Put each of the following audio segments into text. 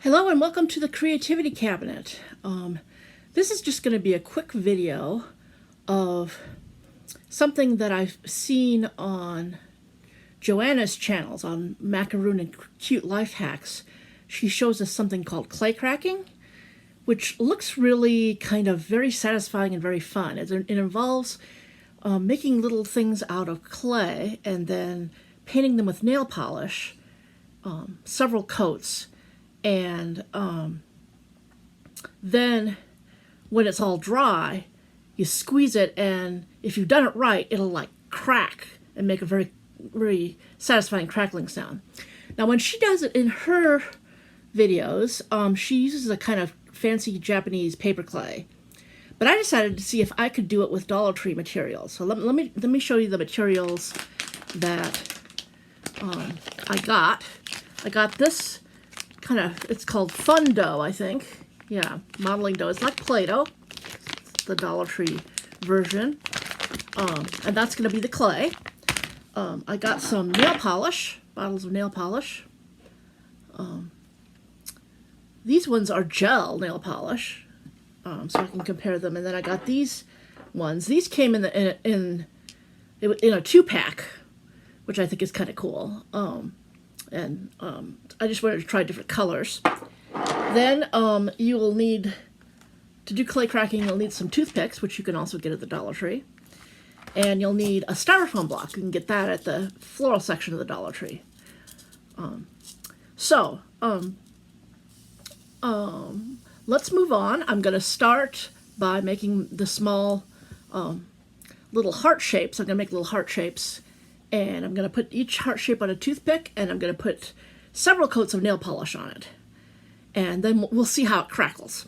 Hello and welcome to the Creativity Cabinet. This is just going to be a quick video of something that I've seen on Joanna's channels on Maqaroon and Cute Life Hacks. She shows us something called clay cracking, which looks really kind of very satisfying and very fun. It involves making little things out of clay and then painting them with nail polish, several coats. And then when it's all dry, you squeeze it, and if you've done it right, it'll like crack and make a very, very satisfying crackling sound. Now, when she does it in her videos, she uses a kind of fancy Japanese paper clay. But I decided to see if I could do it with Dollar Tree materials. So let me show you the materials that I got. I got this kind of, it's called fun dough, I think. Yeah, modeling dough. It's like Play-Doh. It's the Dollar Tree version. And that's going to be the clay. I got some nail polish, bottles of nail polish. These ones are gel nail polish, so I can compare them. And then I got these ones. These came in a 2-pack, which I think is kind of cool. I just wanted to try different colors. Then you will need, to do clay cracking, you'll need some toothpicks, which you can also get at the Dollar Tree. And you'll need a styrofoam block. You can get that at the floral section of the Dollar Tree. Let's move on. I'm going to start by making the small little heart shapes. I'm going to make little heart shapes. And I'm going to put each heart shape on a toothpick, and I'm going to put several coats of nail polish on it. And then we'll see how it crackles.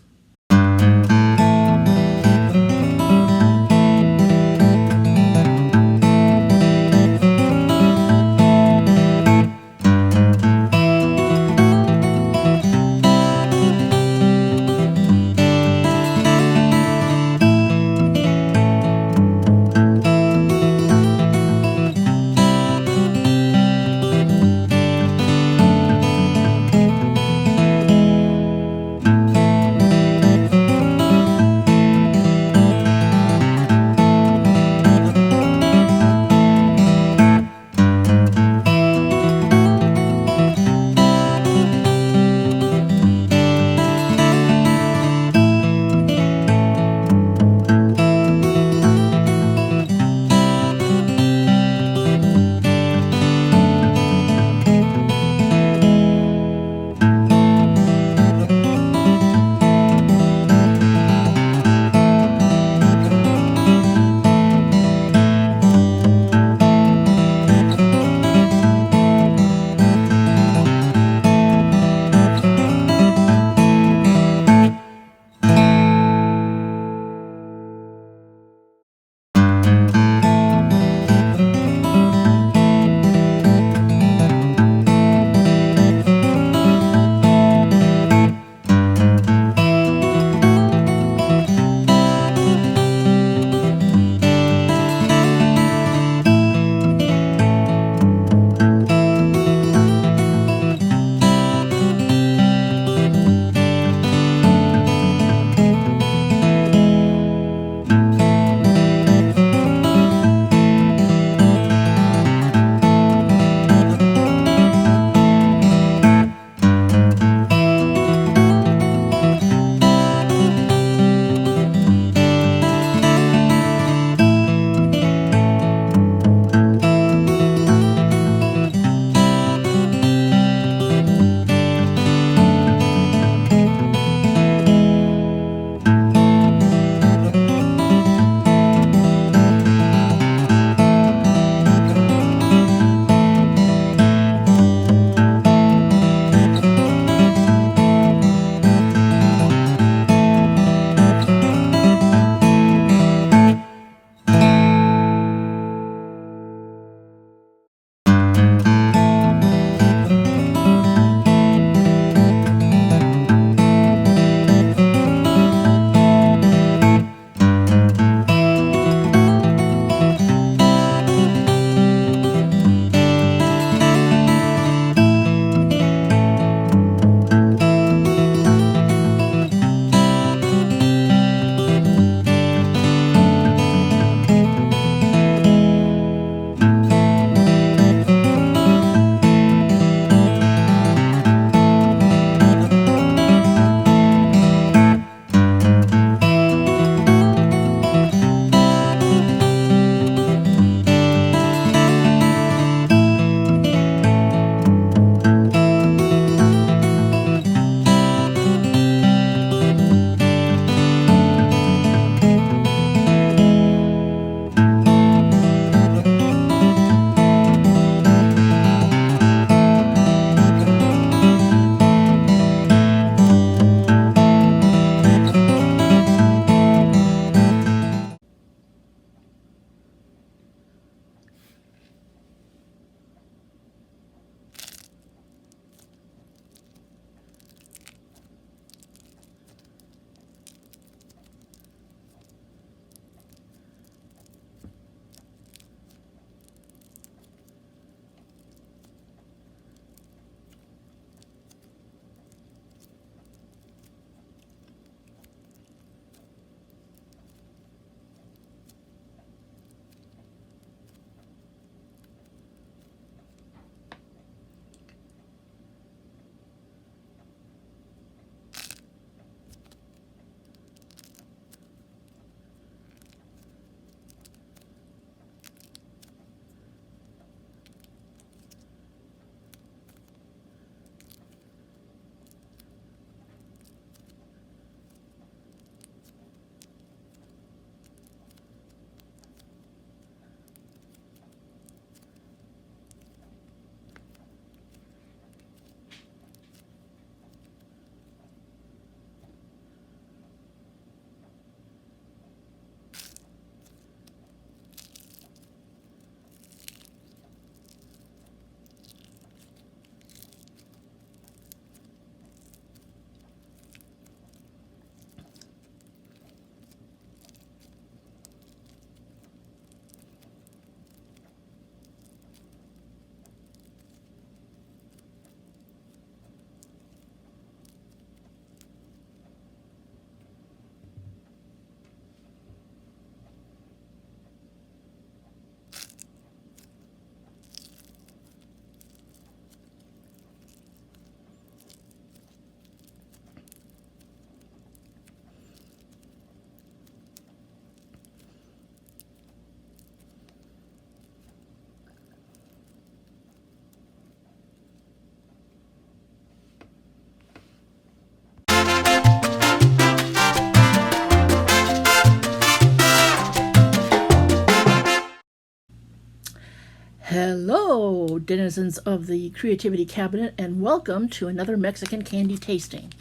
Hello, denizens of the Creativity Cabinet, and welcome to another Mexican candy tasting.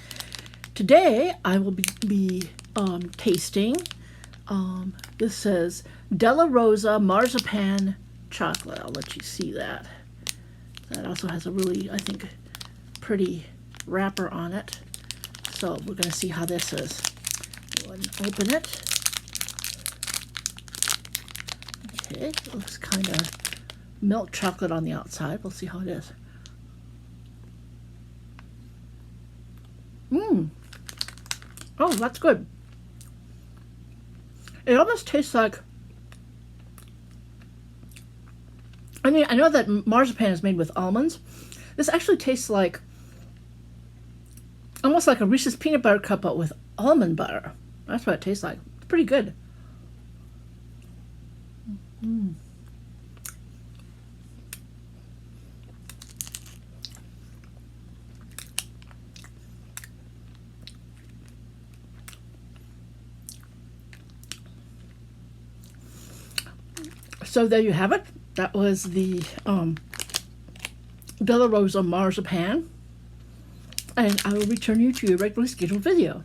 Today, I will be tasting, this says De La Rosa Marzipan Chocolate. I'll let you see that. That also has a really, I think, pretty wrapper on it. So we're going to see how this is. Go ahead and open it. Okay, it looks kind of milk chocolate on the outside. We'll see how it is. Oh, that's good. It almost tastes like, I mean, I know that marzipan is made with almonds. This actually tastes like, almost like a Reese's peanut butter cup, but with almond butter. That's what it tastes like. It's pretty good. So there you have it. That was the De La Rosa marzipan. And I will return you to your regularly scheduled video.